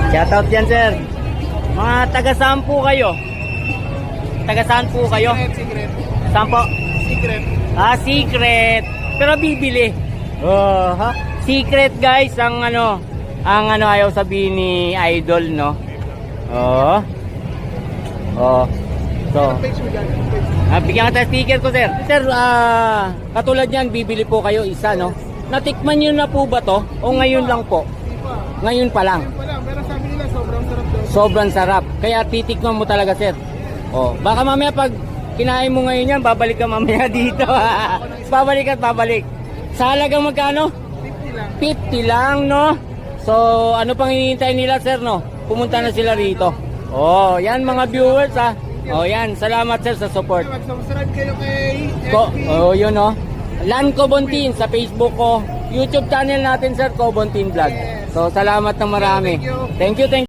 Shoutout dyan, sir. Mga taga-saan po kayo? Taga-saan po kayo? Secret. Saan po? Secret. Secret. Pero bibili. Ha? Secret, guys, ang ayaw sabihin ni Idol, no? So, Page mo dyan. bigyan ka tayo sticker ko, sir. Sir, katulad yan, bibili po kayo isa, no? Natikman nyo na po ba to? O ngayon lang po? Ngayon pa lang. Pero sabi nila sobrang sarap daw. Sobrang sarap. Kaya titikman mo talaga, sir. Baka mamaya pag kinain mo ngayon yan, babalik ka mamaya dito. Babalik at babalik. Sa halagang magkano? 50 lang. 50 lang, no? So, ano pang hinihintay nila, sir, no? Pumunta na sila rito. Yan mga viewers, ha? Yan. Salamat, sir, sa support. Mag-subscribe kayo kay FB. Yun, no? Lan Cobontin sa Facebook ko. YouTube channel natin, sir, Cobontin Vlog. So, salamat ng marami. Thank you. Thank you.